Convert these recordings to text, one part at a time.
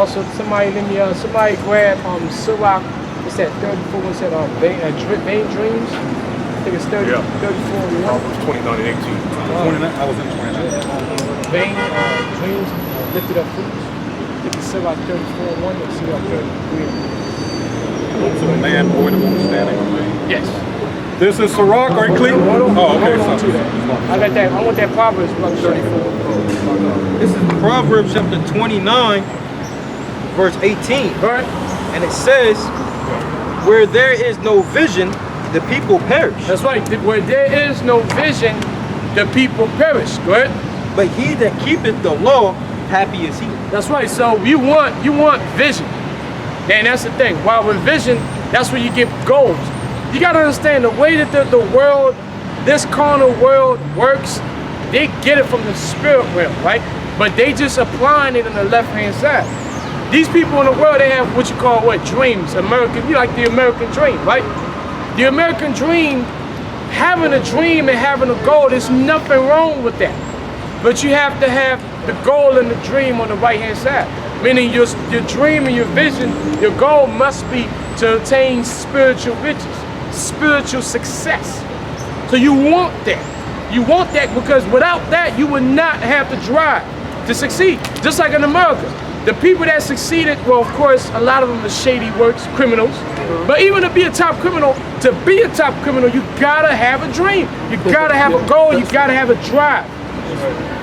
Also, somebody grabbed Ciroc. It's that 34. What's that? Vain Dreams. I think it's 34. Proverbs 29 and 18. 29. I was in 29. Vain Dreams, lifted up fruits. I think it's Ciroc 34:1 and Ciroc 33. So a man void of understanding. Yes. This is Ciroc or Ecclesiastes? Oh, okay. Hold on to that. I got that. I want that Proverbs 34. This is Proverbs chapter 29, verse 18. Right. And it says, where there is no vision, the people perish. That's right. Where there is no vision, the people perish. Go ahead. But he that keepeth the law, happy is he. That's right. So you want vision. And that's the thing. While with vision, that's where you get goals. You got to understand the way that the world, this carnal world works, they get it from the spirit realm, right? But they just applying it on the left-hand side. These people in the world, they have what you call dreams. American, you like the American dream, right? The American dream, having a dream and having a goal, there's nothing wrong with that. But you have to have the goal and the dream on the right-hand side. Meaning your dream and your vision, your goal must be to attain spiritual riches, spiritual success. So you want that. You want that because without that, you would not have the drive to succeed. Just like in America. The people that succeeded, well, of course, a lot of them are shady works, criminals. But even to be a top criminal, you gotta have a dream. You gotta have a goal, you gotta have a drive.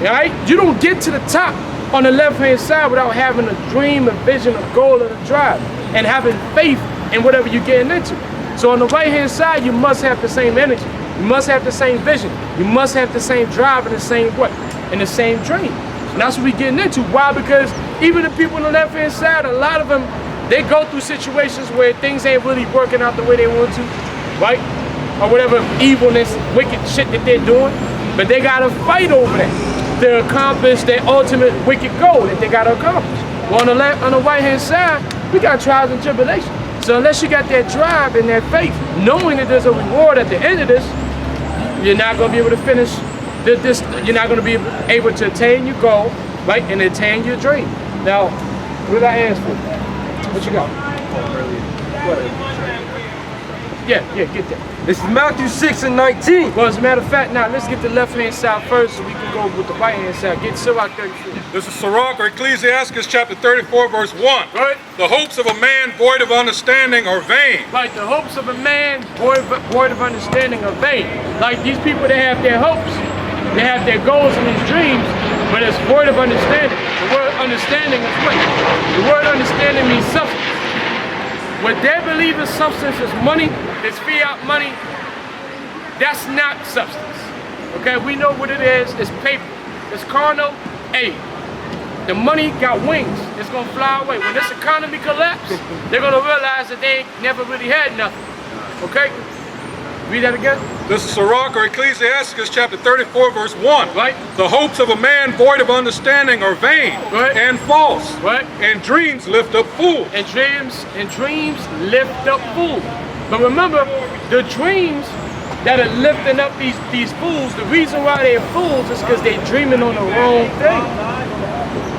Right? You don't get to the top on the left-hand side without having a dream, a vision, a goal, and a drive, and having faith in whatever you're getting into. So on the right-hand side, you must have the same energy. You must have the same vision. You must have the same drive and the same what? And the same dream. And that's what we're getting into. Why? Because even the people on the left-hand side, a lot of them, they go through situations where things ain't really working out the way they want to, right? Or whatever evilness, wicked shit that they're doing. But they gotta fight over that to accomplish their ultimate wicked goal that they gotta accomplish. Well, on the right-hand side, we got trials and tribulations. So unless you got that drive and that faith, knowing that there's a reward at the end of this, you're not gonna be able to finish this. You're not gonna be able to attain your goal, right, and attain your dream. Now, what did I ask for? What you got? Yeah, get that. This is Matthew 6 and 19. Well, as a matter of fact, now let's get the left-hand side first so we can go with the right-hand side. Get Ciroc 34. This is Ciroc or Ecclesiastes chapter 34, verse 1. Right. The hopes of a man void of understanding are vain. Like the hopes of a man void of understanding are vain. Like these people, they have their hopes, they have their goals and these dreams, but it's void of understanding. The word understanding is what? The word understanding means substance. What they believe is substance is money, is fiat money. That's not substance. Okay, we know what it is. It's paper. It's carnal. Hey, the money got wings. It's gonna fly away. When this economy collapses, they're gonna realize that they never really had nothing. Okay? Read that again. This is Ciroc or Ecclesiastes chapter 34, verse 1. Right. The hopes of a man void of understanding are vain and false. Right. And dreams lift up fools. And dreams lift up fools. But remember, the dreams that are lifting up these fools, the reason why they're fools is because they're dreaming on the wrong thing.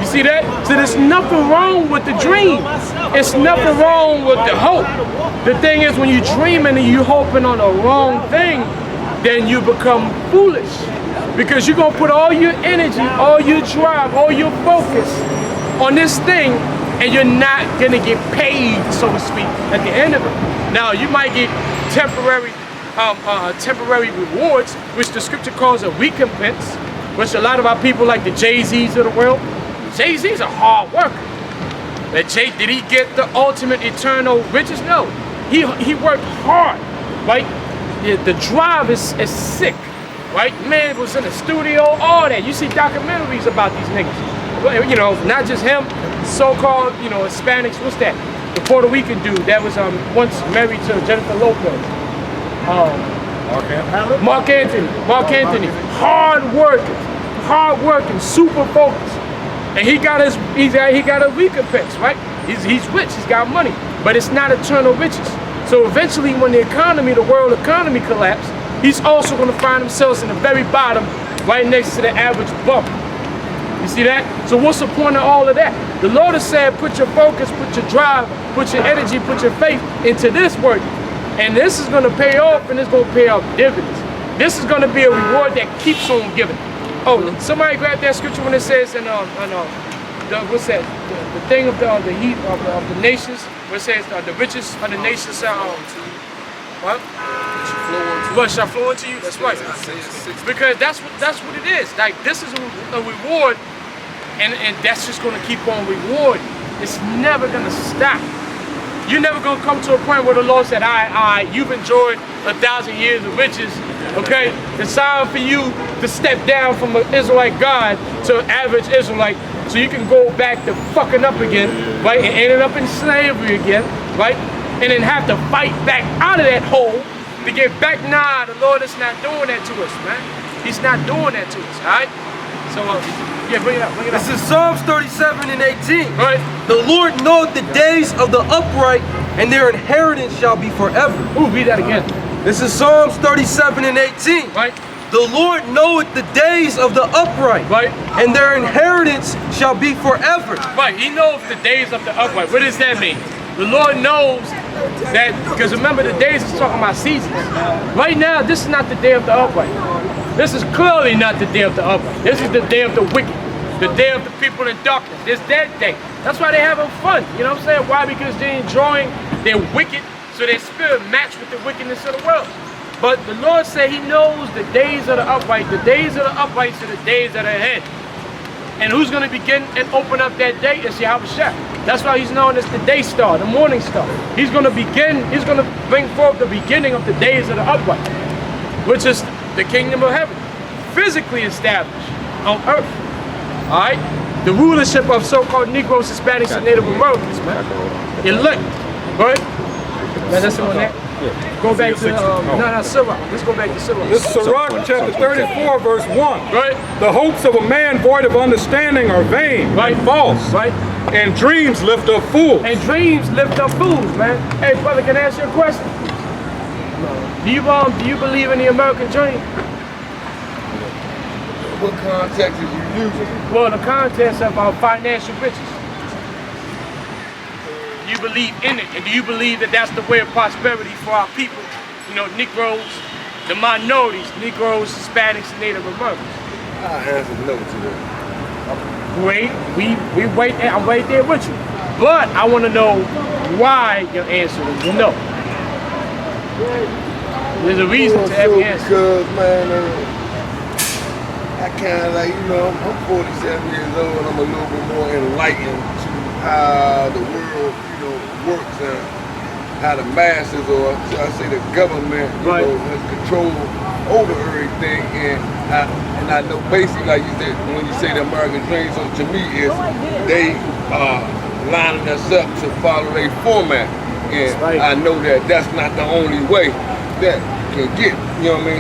You see that? So there's nothing wrong with the dream. It's nothing wrong with the hope. The thing is, when you're dreaming and you're hoping on the wrong thing, then you become foolish. Because you're going to put all your energy, all your drive, all your focus on this thing, and you're not going to get paid, so to speak, at the end of it. Now, you might get temporary rewards, which the scripture calls a recompense, which a lot of our people like the Jay-Z's of the world. Jay-Z's a hard worker. But did he get the ultimate eternal riches? No. He worked hard, right? The drive is sick, right? Man was in the studio, all that. You see documentaries about these niggas. You know, not just him, so-called, you know, Hispanics. What's that? The Puerto Rican dude that was once married to Jennifer Lopez. Mark Anthony. Hard working, super focused. And he got a recompense, right? He's rich, he's got money, but it's not eternal riches. So eventually when the world economy collapses, he's also gonna find himself in the very bottom, right next to the average bum. You see that? So what's the point of all of that? The Lord has said, put your focus, put your drive, put your energy, put your faith into this work. And this is going to pay off, and it's going to pay off dividends. This is going to be a reward that keeps on giving. Oh, somebody grab that scripture when it says in what's that? The thing of the heat of the nations, where it says the riches of the nations what? What shall flow into you? That's right. Because that's what it is. Like, this is a reward, and that's just gonna keep on rewarding. It's never gonna stop. You're never gonna come to a point where the Lord said, you've enjoyed 1,000 years of riches. Okay? It's time for you to step down from an Israelite God to an average Israelite, so you can go back to fucking up again, right? And ended up in slavery again, right? And then have to fight back out of that hole to get back. Nah, the Lord is not doing that to us, man. He's not doing that to us, all right? So, yeah, bring it up, This is Psalms 37 and 18. Right. The Lord knoweth the days of the upright, and their inheritance shall be forever. Ooh, read that again. This is Psalms 37 and 18. Right. The Lord knoweth the days of the upright, Right. and their inheritance shall be forever. Right, he knows the days of the upright. What does that mean? The Lord knows that, because remember, the days is talking about seasons. Right now, this is not the day of the upright. This is clearly not the day of the upright. This is the day of the wicked, the day of the people in darkness. It's that day. That's why they're having fun. You know what I'm saying? Why? Because they're enjoying their wicked, so their spirit match with the wickedness of the world. But the Lord said he knows the days of the upright. The days of the upright are the days that are ahead. And who's going to begin and open up that day is Yahweh Shah. That's why he's known as the day star, the morning star. He's going to bring forth the beginning of the days of the upright, which is the kingdom of heaven, physically established on earth. All right? The rulership of so-called Negroes, Hispanics, and Native Americans, man. Elect, right? Now that's on that. Go back to, Sirach. Let's go back to Sirach. This is Sirach chapter 34, verse 1. Right. The hopes of a man void of understanding are vain, Right. and false. Right. And dreams lift up fools. And dreams lift up fools, man. Hey, brother, can I ask you a question? Do you believe in the American dream? What context is you using? Well, the context of our financial riches. Do you believe in it? And do you believe that that's the way of prosperity for our people? You know, Negroes, the minorities, Negroes, Hispanics, and Native Americans. I answer no to that. Great, we wait. I'm right there with you. But I want to know why your answer is no. There's a reason to every answer. Because, man, I kind of like, I'm 47 years old and I'm a little bit more enlightened to how the world, works and how the masses, or should I say the government, Right. has control over everything. And I know basically, like you said, when you say the American dream, so to me is they are lining us up to follow their format. And right. I know that that's not the only way that can get,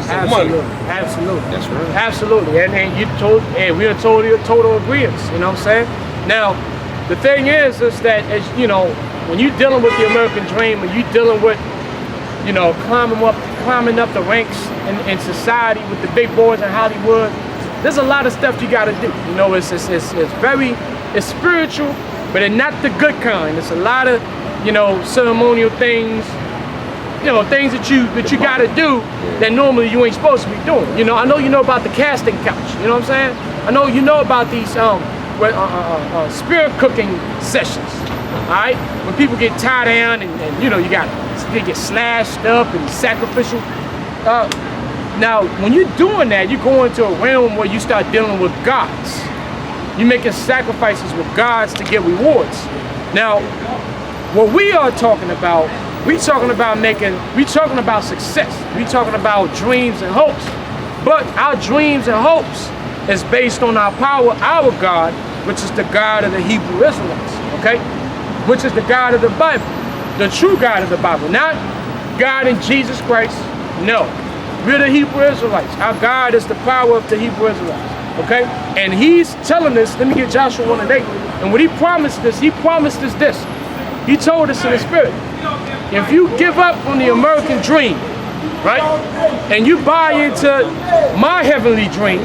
some money. Absolutely. That's right. Absolutely. And we are total agreements, you know what I'm saying? Now, the thing is that, as when you're dealing with the American dream, when you're dealing with, climbing up the ranks in society with the big boys in Hollywood, there's a lot of stuff you gotta do. It's spiritual, but it's not the good kind. It's a lot of, ceremonial things, things that you gotta do that normally you ain't supposed to be doing. I know you know about the casting couch, you know what I'm saying? I know you know about these spirit cooking sessions, all right? When people get tied down and they get slashed up and sacrificial. Now, when you're doing that, you go into a realm where you start dealing with gods. You're making sacrifices with gods to get rewards. Now, what we are talking about, we talking about success. We talking about dreams and hopes. But our dreams and hopes is based on our power, our God, which is the God of the Hebrew Israelites, okay? Which is the God of the Bible, the true God of the Bible, not God in Jesus Christ, no. We're the Hebrew Israelites. Our God is the power of the Hebrew Israelites, okay? And he's telling us, let me get Joshua 1:8, and when he promised us this. He told us in the spirit, if you give up on the American dream, right, and you buy into my heavenly dream,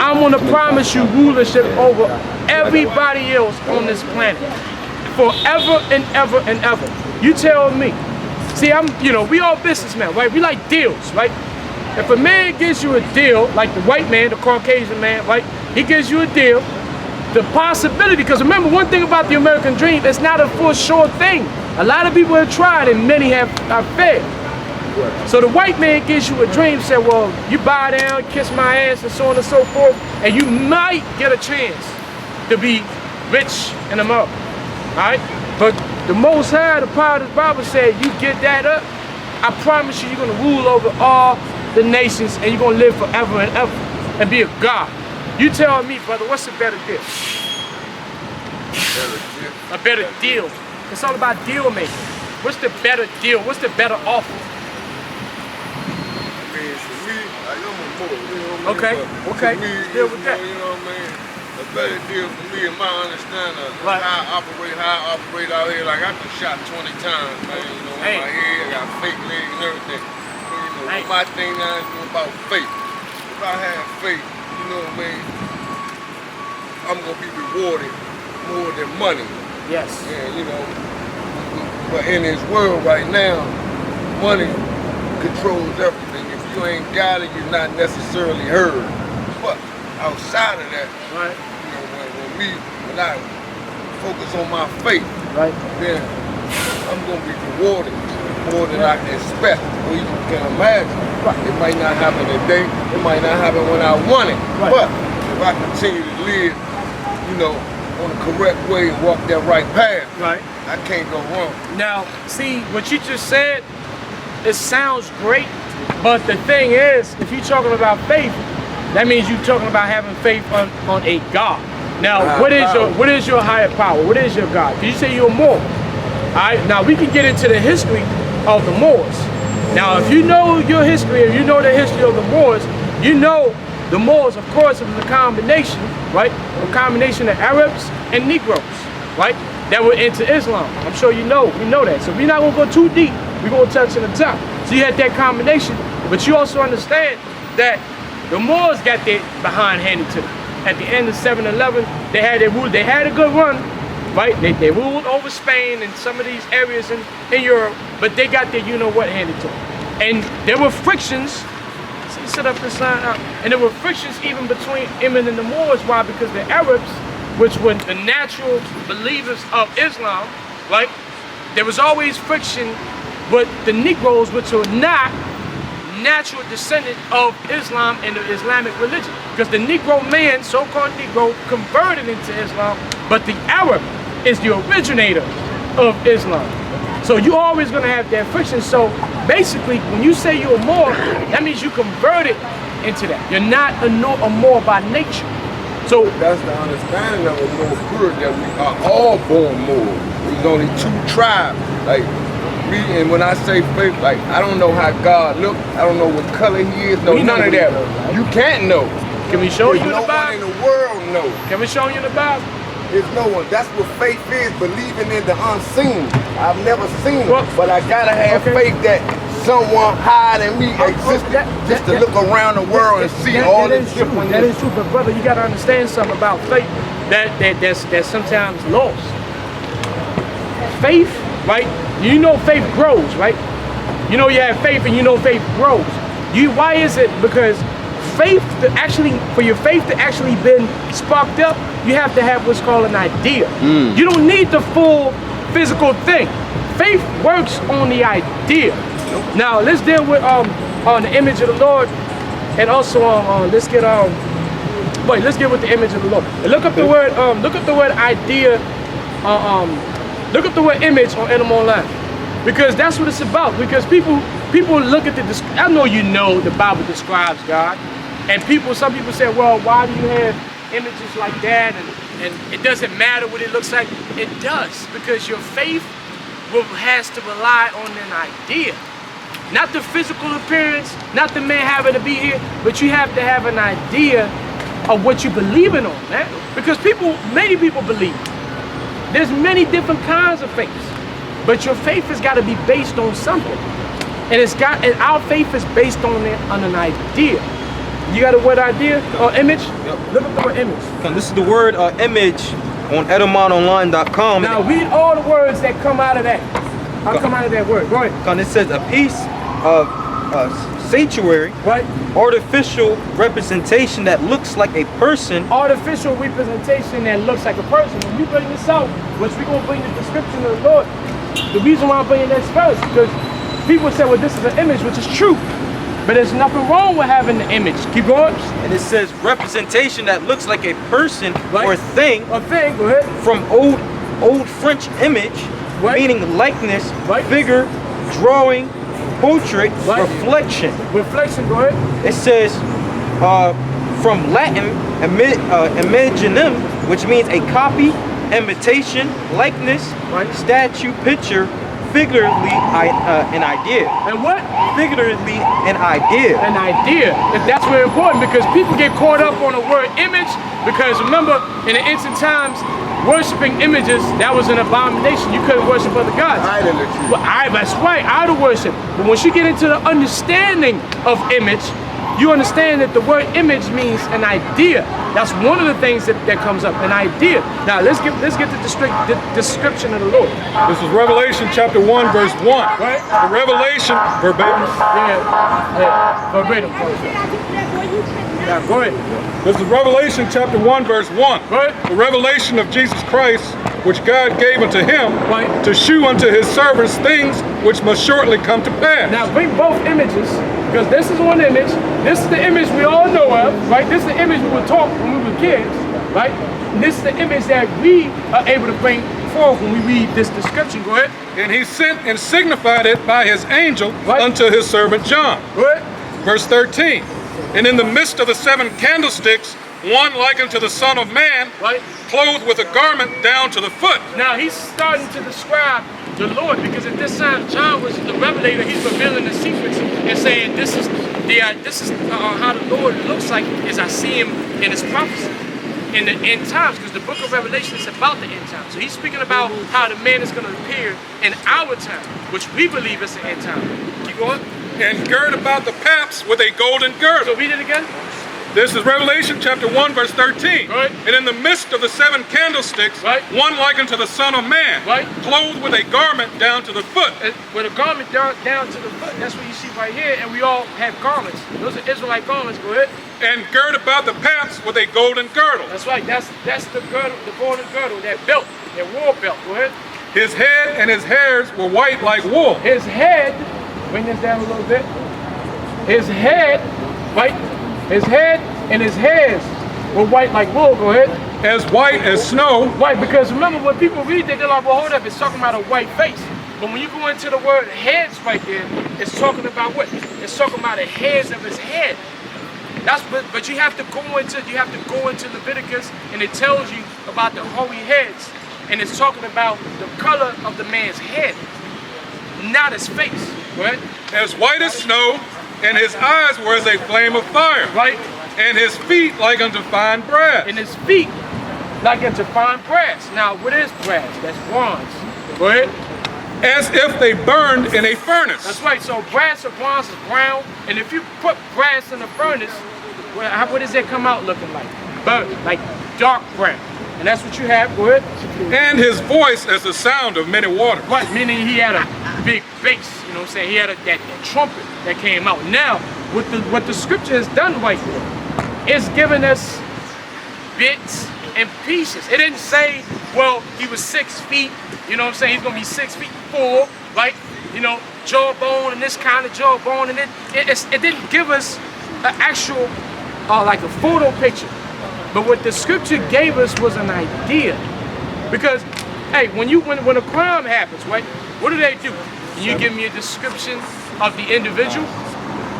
I'm gonna promise you rulership over everybody else on this planet. Forever and ever and ever. You tell me. See, we all businessmen, right? We like deals, right? If a man gives you a deal, like the white man, the Caucasian man, right? He gives you a deal, the possibility, because remember one thing about the American dream, it's not a for sure thing. A lot of people have tried and many have failed. So the white man gives you a dream, said, well, you bow down, kiss my ass, and so on and so forth, and you might get a chance to be rich in America, all right? But the Most High, the power of the Bible said, you get that up, I promise you, you're gonna rule over all the nations, and you're gonna live forever and ever, and be a God. You tell me, brother, what's a better deal? A better deal. It's all about deal making. What's the better deal? What's the better offer? Okay, okay. Deal with that. You know what I mean? A better deal for me, in my understanding of how I operate out here. Like I been shot 20 times, man. You know, in my head, I got fake legs and everything. You know, my thing now is about faith. If I have faith, you know what I mean, I'm gonna be rewarded more than money. Yes. And you know, but in this world right now, money controls everything. If you ain't got it, you're not necessarily heard. But outside of that, right, you know, when I focus on my faith, right, then I'm gonna be rewarded more than I can expect or even can imagine. Right. It might not happen today, it might not happen when I want it. Right. But if I continue to live, you know, on the correct way and walk that right path, right, I can't go wrong. Now, see, what you just said, it sounds great, but the thing is, if you're talking about faith, that means you're talking about having faith on a God. Now, what is your higher power? What is your God? Because you say you're Moor. All right, now we can get into the history of the Moors. Now, if you know your history, if you know the history of the Moors, you know the Moors, of course, was a combination, right? A combination of Arabs and Negroes, right? That were into Islam. I'm sure we know that. So we're not gonna go too deep. We're gonna touch on the top. So you had that combination, but you also understand that the Moors got their behind handed to them. At the end of 7-11, they had a good run, right? They ruled over Spain and some of these areas in Europe, but they got their you-know-what handed to them. And there were frictions, set up this line out, and there were frictions even between him and the Moors. Why? Because the Arabs, which were the natural believers of Islam, right? There was always friction with the Negroes, which were not natural descendant of Islam and the Islamic religion. Because the Negro man, so-called Negro, converted into Islam, but the Arab is the originator of Islam. So you're always gonna have that friction. So basically, when you say you're a Moor, that means you converted into that. You're not a Moor by nature. So that's the understanding of a Moor group, that we are all born Moors. There's only two tribes. Like me, and when I say faith, like I don't know how God looks, I don't know what color he is, none of that. You can't know. Can we show you the Bible? No one in the world knows. Can we show you the Bible? There's no one. That's what faith is, believing in the unseen. I've never seen it, but I gotta have faith that someone higher than me existed just to look around the world and see all the different. That is true, but brother, you gotta understand something about faith that's sometimes lost. Faith, right? You know faith grows, right? You know you have faith and you know faith grows. Why is it? Because faith for your faith to actually been sparked up, you have to have what's called an idea. You don't need the full physical thing. Faith works on the idea. Now let's deal with on the image of the Lord, and also let's get with the image of the Lord. And look up the word idea. Look up the word image on Animal Online, because that's what it's about. Because people look at I know you know the Bible describes God, and some people say, well, why do you have images like that, and it doesn't matter what it looks like? It does, because your faith has to rely on an idea, not the physical appearance, not the man having to be here, but you have to have an idea of what you're believing on, man. Because many people believe. There's many different kinds of faiths, but your faith has got to be based on something, and our faith is based on an idea. You got a word idea or image? Yep. Look up the word image. This is the word image on edamononline.com. Now read all the words that come out of that. I'll come out of that word. Go ahead. It says a piece of sanctuary, Right? artificial representation that looks like a person. Artificial representation that looks like a person. When you bring this out, which we're going to bring the description of the Lord, the reason why I'm bringing this first, because people say, well, this is an image, which is true. But there's nothing wrong with having the image. Keep going. And it says representation that looks like a person Right. or thing. A thing, go ahead. From old French image, Right. meaning likeness, Right. figure, drawing, portrait, Right. reflection. Reflection, go ahead. It says from Latin, imaginem, which means a copy, imitation, likeness, Right. statue, picture, figuratively an idea. And what? Figuratively an idea. An idea. That's very important because people get caught up on the word image because remember, in the ancient times, worshiping images, that was an abomination. You couldn't worship other gods. Idolatry. Well, that's right, idol worship. But once you get into the understanding of image, you understand that the word image means an idea. That's one of the things that comes up, an idea. Now let's get the description of the Lord. This is Revelation chapter 1, verse 1. Right. The revelation, verbatim. Yeah, verbatim. Yeah, go ahead. This is Revelation chapter 1, verse 1. Right. The revelation of Jesus Christ, which God gave unto him Right. to shew unto his servants things which must shortly come to pass. Now bring both images, because this is one image. This is the image we all know of, right? This is the image we were taught when we were kids, right? And this is the image that we are able to bring forth when we read this description. Go ahead. And he sent and signified it by his angel Right. unto his servant John. Go ahead. Verse 13. And in the midst of the 7 candlesticks, one like unto the Son of Man, Right. clothed with a garment down to the foot. Now he's starting to describe the Lord because at this time John was the revelator. He's revealing the secrets and saying this is how the Lord looks like as I see him in his prophecy in the end times, because the book of Revelation is about the end times. So he's speaking about how the man is going to appear in our time, which we believe is the end time. Keep going. And gird about the paps with a golden girdle. So read it again. This is Revelation chapter 1, verse 13. Right. And in the midst of the 7 candlesticks, Right. one like unto the Son of Man, Right. clothed with a garment down to the foot. With a garment down to the foot, that's what you see right here, and we all have garments. Those are Israelite garments. Go ahead. And gird about the paps with a golden girdle. That's right. That's the girdle, the golden girdle, that belt, that war belt. Go ahead. His head and his hairs were white like wool. His head, bring this down a little bit. His head, right? His head and his hairs were white like wool. Go ahead. As white as snow. White, because remember when people read that, they're like, well, hold up, it's talking about a white face. But when you go into the word heads right there, it's talking about what? It's talking about the hairs of his head. But you have to go into Leviticus, and it tells you about the hoary heads, and it's talking about the color of the man's head, not his face, right? As white as snow, and his eyes were as a flame of fire. Right? And his feet like unto fine brass. And his feet like unto fine brass. Now, what is brass? That's bronze. Go ahead. As if they burned in a furnace. That's right. So brass or bronze is brown, and if you put brass in a furnace, what does it come out looking like? Burnt, like dark brown. And that's what you have. Go ahead. And his voice as the sound of many waters. Right, meaning he had a big bass. You know what I'm saying? He had that trumpet that came out. Now, what the scripture has done right there is giving us bits and pieces. It didn't say, well, he was 6 feet. You know what I'm saying? He's gonna be 6'4", right? You know, jawbone and this kind of jawbone, and it didn't give us an actual like a photo picture. But what the scripture gave us was an idea. Because, hey, when a crime happens, right? What do? Can you give me a description of the individual?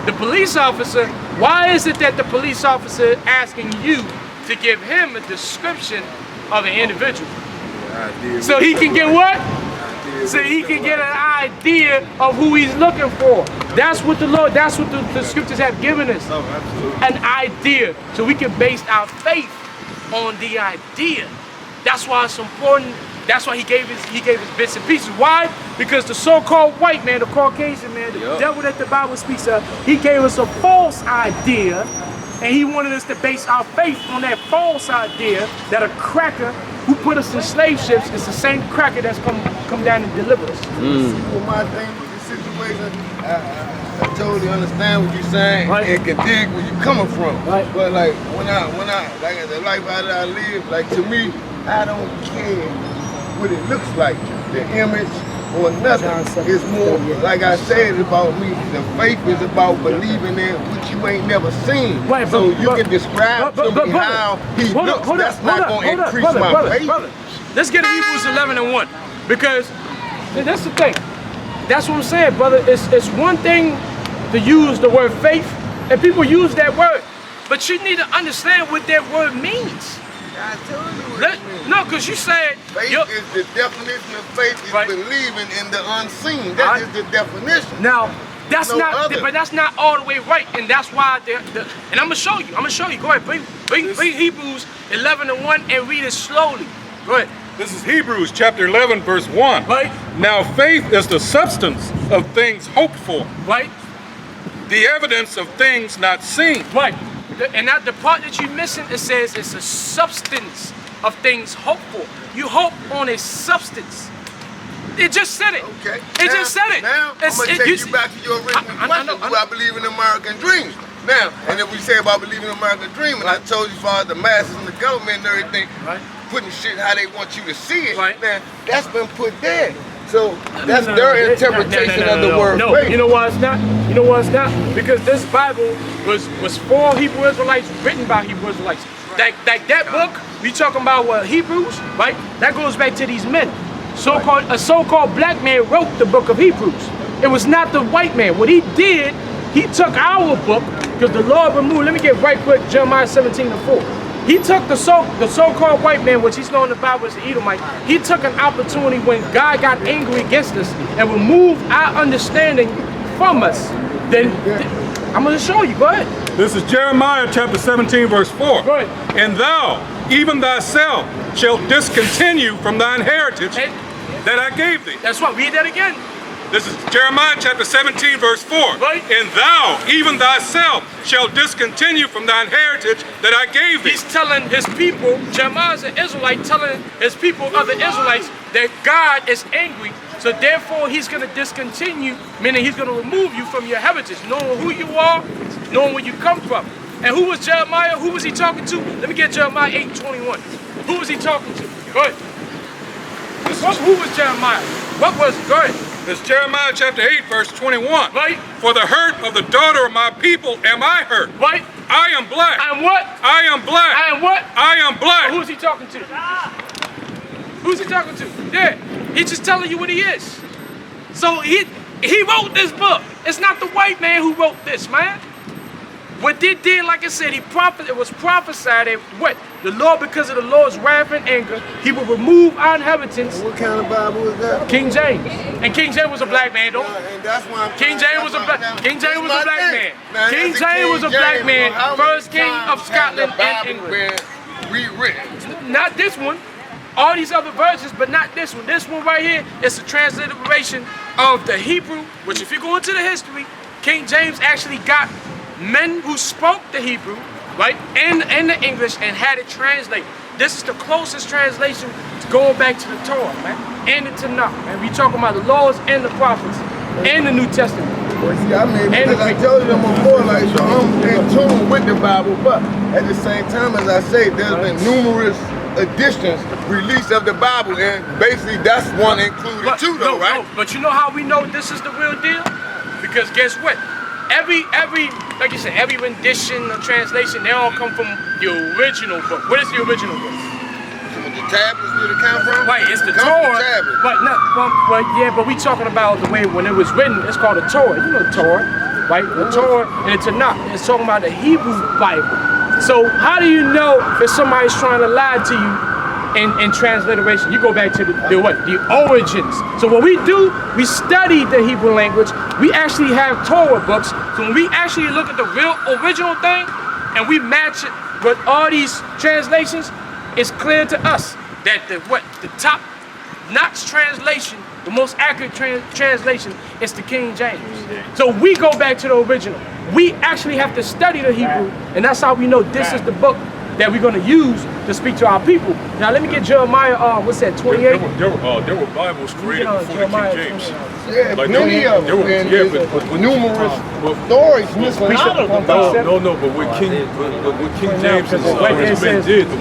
The police officer, why is it that the police officer is asking you to give him a description of an individual? So he can get what? So he can get an idea of who he's looking for. That's what the scriptures have given us. An idea. So we can base our faith on the idea. That's why it's important. That's why he gave us bits and pieces. Why? Because the so-called white man, the Caucasian man, the devil that the Bible speaks of, he gave us a false idea And he wanted us to base our faith on that false idea that a cracker who put us in slave ships is the same cracker that's come down and deliver us. Well, my thing with the situation, I totally understand what you're saying and can dig where you're coming from. But like when I like the life I live, like to me, I don't care what it looks like, the image or nothing. It's more, like I said, about me. The faith is about believing in what you ain't never seen. So you can describe to me how he looks. That's not going to increase my faith. Let's get to Hebrews 11:1, because that's the thing. That's what I'm saying, brother. It's one thing to use the word faith, and people use that word, but you need to understand what that word means. I told you what it means. No, because you said faith is the definition of faith is believing in the unseen. That is the definition. Now, that's but that's not all the way right, and that's why and I'm gonna show you. Go ahead, bring Hebrews 11:1 and read it slowly. Go ahead. This is Hebrews chapter 11, verse 1. Right. Now faith is the substance of things hoped for. Right. The evidence of things not seen. Right. And now the part that you're missing, it says it's a substance of things hoped for. You hope on a substance. It just said it. Okay. It just said it. Now, I'm going to take you back to your original question. Do I believe in the American dream? Now, and if we say about believing in the American dream, and I told you as far as the masses and the government and everything, putting shit how they want you to see it, now, that's been put there. So that's their interpretation of the word faith. You know why it's not? You know why it's not? Because this Bible was for Hebrew Israelites, written by Hebrew Israelites. Like that book, we talking about what, Hebrews, right? That goes back to these men. A so-called black man wrote the book of Hebrews. It was not the white man. What he did, he took our book, because the Lord removed, let me get right quick, Jeremiah 17:4. He took the so-called white man, which he's known in the Bible as the Edomite. He took an opportunity when God got angry against us and removed our understanding from us. Then I'm going to show you. Go ahead. This is Jeremiah chapter 17, verse 4. Go ahead. And thou, even thyself, shalt discontinue from thine heritage that I gave thee. That's right. Read that again. This is Jeremiah chapter 17, verse 4. Right. And thou, even thyself, shalt discontinue from thine heritage that I gave thee. He's telling his people, Jeremiah's an Israelite, telling his people, other Israelites, that God is angry. So therefore, he's going to discontinue, meaning he's going to remove you from your heritage, knowing who you are, knowing where you come from. And who was Jeremiah? Who was he talking to? Let me get Jeremiah 8:21. Who was he talking to? Go ahead. Who was Jeremiah? What was it? Go ahead. It's Jeremiah chapter 8, verse 21. Right. For the hurt of the daughter of my people am I hurt. Right. I am black. I am what? I am black. I am what? I am black. Who's he talking to? Who's he talking to? Yeah. He's just telling you what he is. So he wrote this book. It's not the white man who wrote this, man. What they did, like I said, it was prophesied that what? The Lord, because of the Lord's wrath and anger, he will remove our inheritance. What kind of Bible is that? King James. And King James was a black man, though. And that's why King James was a black man. King James was a black man. First king of Scotland and England. Rewritten. Not this one. All these other versions, but not this one. This one right here is a transliteration of the Hebrew, which if you go into the history, King James actually got men who spoke the Hebrew, right, and the English, and had it translated. This is the closest translation to going back to the Torah, man, and the Tanakh, man. We talking about the laws and the prophets and the New Testament. Well, see, I mean, because I told you I'm before, like, so I'm in tune with the Bible, but at the same time, as I say, there's been numerous editions released of the Bible, and basically that's one included too, though, right? No, but you know how we know this is the real deal? Because guess what? Every, like you said, every rendition or translation, they all come from the original book. What is the original book? The tablets where it come from? Right, it's the Torah. But we talking about the way when it was written, it's called the Torah. You know the Torah, right? The Torah and the Tanakh. It's talking about the Hebrew Bible. So how do you know if somebody's trying to lie to you in transliteration? You go back to the origins. So what we do, we study the Hebrew language. We actually have Torah books. So when we actually look at the real original thing and we match it with all these translations, it's clear to us that the Knox translation, the most accurate translation, is the King James. So we go back to the original. We actually have to study the Hebrew, and that's how we know this is the book that we're going to use to speak to our people. Now let me get Jeremiah, what's that, 28? There were Bibles created before the King James. Yeah, Like, plenty of them. And yeah, there's but numerous stories missing out of them. no, but what King James and his men did, the